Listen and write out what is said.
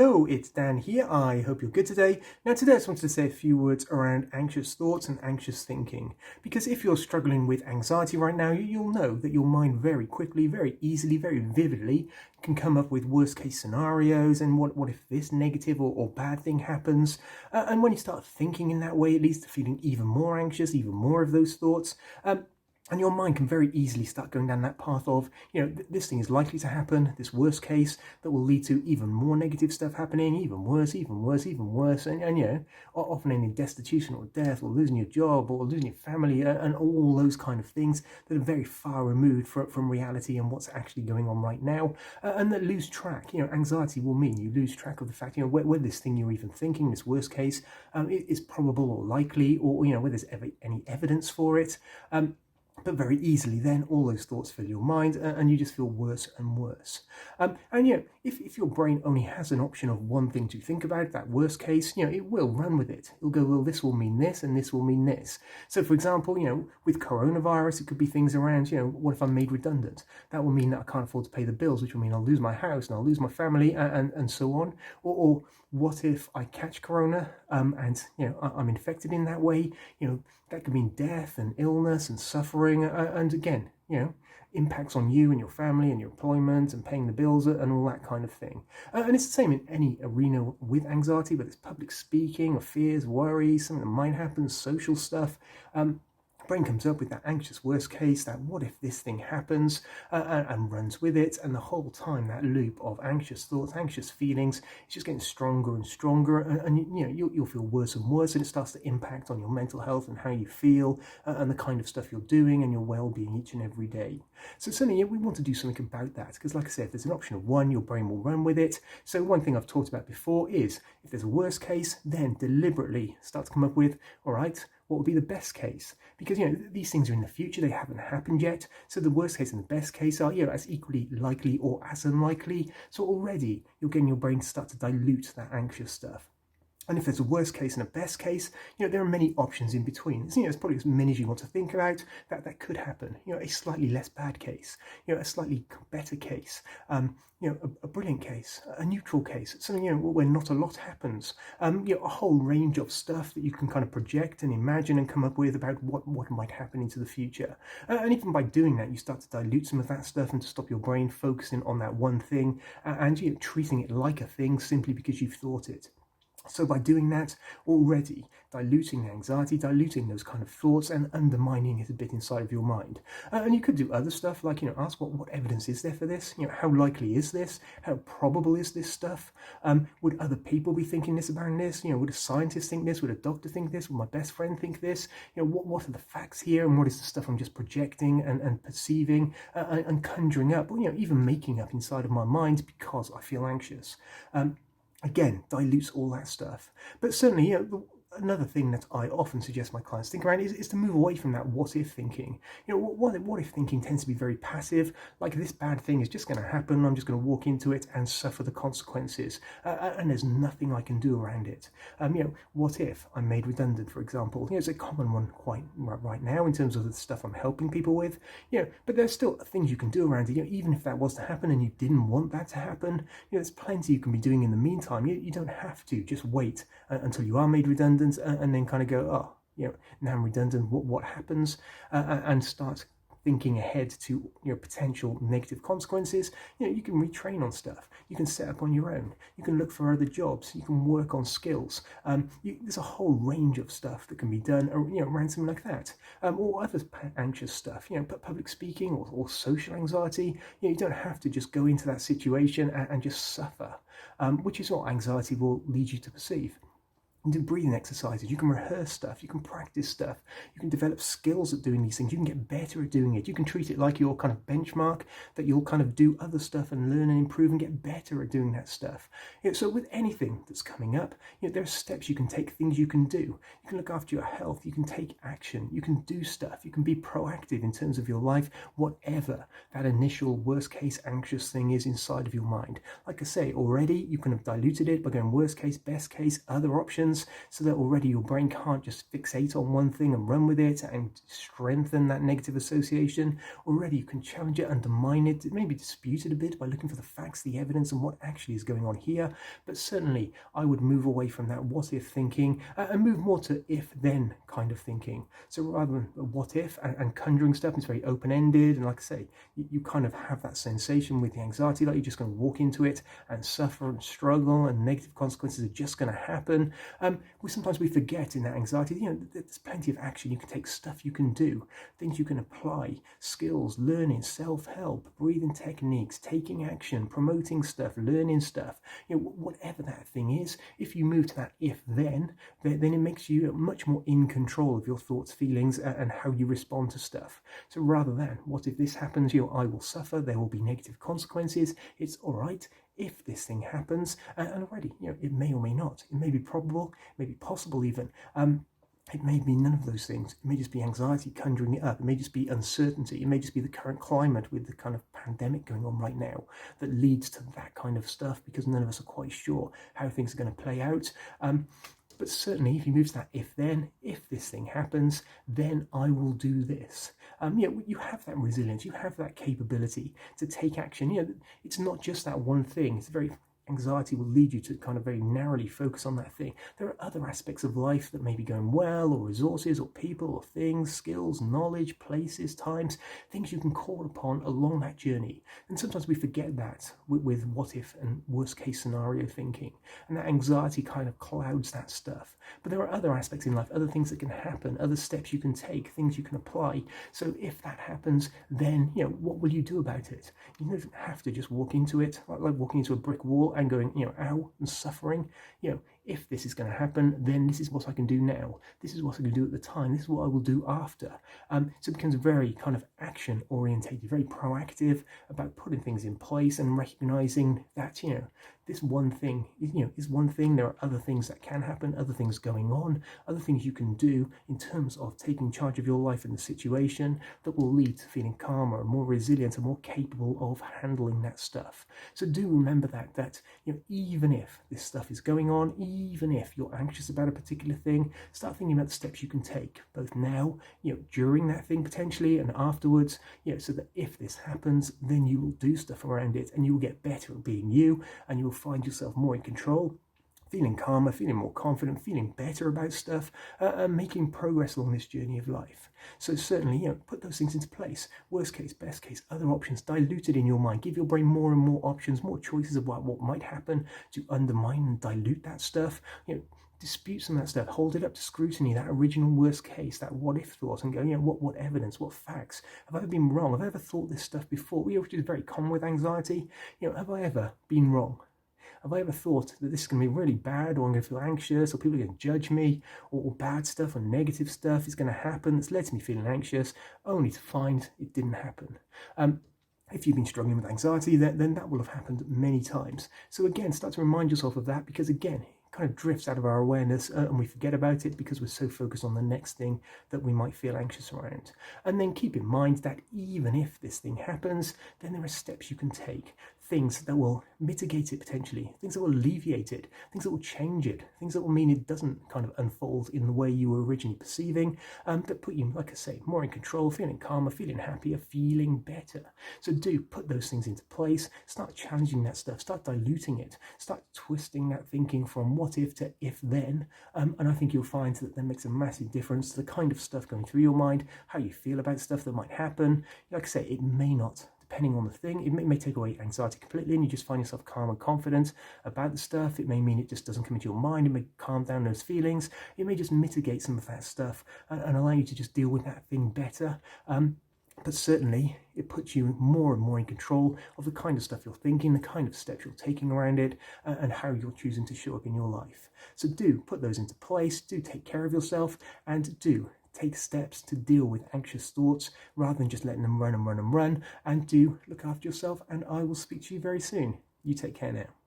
Hello, it's Dan here. I hope you're good today. Now today I just wanted to say a few words around anxious thoughts and anxious thinking. Because if you're struggling with anxiety right now, you'll know that your mind very quickly, very easily, very vividly can come up with worst case scenarios and what if this negative or bad thing happens. And when you start thinking in that way, it leads to feeling even more anxious, even more of those thoughts. And your mind can very easily start going down that path of, this thing is likely to happen, this worst case that will lead to even more negative stuff happening, even worse, even worse, even worse. And often ending destitution or death or losing your job or losing your family and all those kind of things that are very far removed from reality and what's actually going on right now. And that lose track. Anxiety will mean you lose track of the fact, whether this thing you're even thinking, this worst case, is probable or likely, or, whether there's ever any evidence for it. But very easily then all those thoughts fill your mind and you just feel worse and worse. If your brain only has an option of one thing to think about, that worst case, it will run with it. It'll go, well, this will mean this and this will mean this. So for example, with coronavirus, it could be things around, what if I'm made redundant? That will mean that I can't afford to pay the bills, which will mean I'll lose my house and I'll lose my family and so on. Or what if I catch corona and I'm infected in that way? That could mean death and illness and suffering and again, impacts on you and your family and your employment and paying the bills and all that kind of thing. And it's the same in any arena with anxiety, whether it's public speaking or fears, worries, something that might happen, social stuff. Brain comes up with that anxious worst case, that what if this thing happens, and runs with it, and the whole time that loop of anxious thoughts, anxious feelings is just getting stronger and stronger, and you'll feel worse and worse, and it starts to impact on your mental health and how you feel and the kind of stuff you're doing and your well-being each and every day. So certainly we want to do something about that, because like I said, if there's an option of one, your brain will run with it. So one thing I've talked about before is if there's a worst case, then deliberately start to come up with, all right, what would be the best case? Because these things are in the future, they haven't happened yet. So the worst case and the best case are as equally likely or as unlikely. So already you're getting your brain to start to dilute that anxious stuff. And if there's a worst case and a best case, there are many options in between. It's probably as many as you want to think about that could happen. A slightly less bad case, a slightly better case, a brilliant case, a neutral case, something where not a lot happens. A whole range of stuff that you can kind of project and imagine and come up with about what might happen into the future. And even by doing that, you start to dilute some of that stuff and to stop your brain focusing on that one thing and treating it like a thing simply because you've thought it. So by doing that, already diluting the anxiety, diluting those kind of thoughts and undermining it a bit inside of your mind. And you could do other stuff like, ask what evidence is there for this? How likely is this? How probable is this stuff? Would other people be thinking this about this? Would a scientist think this? Would a doctor think this? Would my best friend think this? What are the facts here? And what is the stuff I'm just projecting and perceiving and conjuring up? Or, even making up inside of my mind because I feel anxious. Again, dilutes all that stuff. But certainly, another thing that I often suggest my clients think around is to move away from that what if thinking. What if thinking tends to be very passive, like this bad thing is just going to happen, I'm just going to walk into it and suffer the consequences, and there's nothing I can do around it. What if I'm made redundant, for example? It's a common one quite right now in terms of the stuff I'm helping people with. But there's still things you can do around it. Even if that was to happen and you didn't want that to happen, there's plenty you can be doing in the meantime. You don't have to just wait until you are made redundant and then kind of go, now I'm redundant, what happens? And start thinking ahead to potential negative consequences. You can retrain on stuff. You can set up on your own. You can look for other jobs. You can work on skills. There's a whole range of stuff that can be done around something like that. Or other anxious stuff, public speaking or social anxiety. You don't have to just go into that situation and just suffer, which is what anxiety will lead you to perceive. You can do breathing exercises, you can rehearse stuff, you can practice stuff, you can develop skills at doing these things, you can get better at doing it, you can treat it like your kind of benchmark, that you'll kind of do other stuff and learn and improve and get better at doing that stuff. So with anything that's coming up, there are steps you can take, things you can do. You can look after your health, you can take action, you can do stuff, you can be proactive in terms of your life, whatever that initial worst case anxious thing is inside of your mind. Like I say, already you can have diluted it by going worst case, best case, other options, options, so that already your brain can't just fixate on one thing and run with it and strengthen that negative association. Already you can challenge it, undermine it, maybe dispute it a bit by looking for the facts, the evidence, and what actually is going on here. But certainly I would move away from that what if thinking and move more to if then kind of thinking. So rather than what if and conjuring stuff, it's very open-ended, and like I say, you kind of have that sensation with the anxiety like you're just going to walk into it and suffer and struggle, and negative consequences are just going to happen. Sometimes we forget in that anxiety, there's plenty of action you can take, stuff you can do, things you can apply, skills, learning, self-help, breathing techniques, taking action, promoting stuff, learning stuff, whatever that thing is. If you move to that if then it makes you much more in control of your thoughts, feelings, and how you respond to stuff. So rather than what if this happens, I will suffer, there will be negative consequences, it's all right if this thing happens, and already, it may or may not, it may be probable, it may be possible even. It may be none of those things. It may just be anxiety conjuring it up. It may just be uncertainty. It may just be the current climate with the kind of pandemic going on right now that leads to that kind of stuff, because none of us are quite sure how things are going to play out. But certainly if you move to that if then, if this thing happens, then I will do this. You have that resilience, you have that capability to take action. It's not just that one thing. It's very anxiety will lead you to kind of very narrowly focus on that thing. There are other aspects of life that may be going well, or resources, or people, or things, skills, knowledge, places, times, things you can call upon along that journey. And sometimes we forget that with what if and worst case scenario thinking. And that anxiety kind of clouds that stuff. But there are other aspects in life, other things that can happen, other steps you can take, things you can apply. So if that happens, then, what will you do about it? You don't have to just walk into it like walking into a brick wall and going, ow, and suffering. If this is going to happen, then this is what I can do now. This is what I can do at the time. This is what I will do after. So it becomes very kind of action orientated, very proactive about putting things in place and recognizing that, this one thing, is one thing. There are other things that can happen, other things going on, other things you can do in terms of taking charge of your life and the situation that will lead to feeling calmer, more resilient, and more capable of handling that stuff. So do remember that even if this stuff is going on, even if you're anxious about a particular thing, start thinking about the steps you can take, both now, during that thing potentially, and afterwards, so that if this happens, then you will do stuff around it, and you will get better at being you, and you will find yourself more in control, feeling calmer, feeling more confident, feeling better about stuff, and making progress along this journey of life. So certainly, put those things into place. Worst case, best case, other options, dilute it in your mind. Give your brain more and more options, more choices about what might happen to undermine and dilute that stuff. Dispute some of that stuff, hold it up to scrutiny, that original worst case, that what if thought, and go, what evidence, what facts? Have I ever been wrong? Have I ever thought this stuff before? Which is very common with anxiety. Have I ever been wrong? Have I ever thought that this is going to be really bad, or I'm going to feel anxious, or people are going to judge me, or bad stuff or negative stuff is going to happen that's led to me feeling anxious, only to find it didn't happen? If you've been struggling with anxiety, then that will have happened many times. So again, start to remind yourself of that, because again, kind of drifts out of our awareness, and we forget about it because we're so focused on the next thing that we might feel anxious around. And then keep in mind that even if this thing happens, then there are steps you can take, things that will mitigate it potentially, things that will alleviate it, things that will change it, things that will mean it doesn't kind of unfold in the way you were originally perceiving, that put you, like I say, more in control, feeling calmer, feeling happier, feeling better. So do put those things into place, start challenging that stuff, start diluting it, start twisting that thinking from what if to if then, and I think you'll find that makes a massive difference to the kind of stuff going through your mind, how you feel about stuff that might happen. Like I say, it may not, depending on the thing, it may take away anxiety completely, and you just find yourself calm and confident about the stuff. It may mean it just doesn't come into your mind. It may calm down those feelings. It may just mitigate some of that stuff and allow you to just deal with that thing better. But certainly it puts you more and more in control of the kind of stuff you're thinking, the kind of steps you're taking around it, and how you're choosing to show up in your life. So do put those into place, do take care of yourself, and do take steps to deal with anxious thoughts rather than just letting them run and run and run, and do look after yourself, and I will speak to you very soon. You take care now.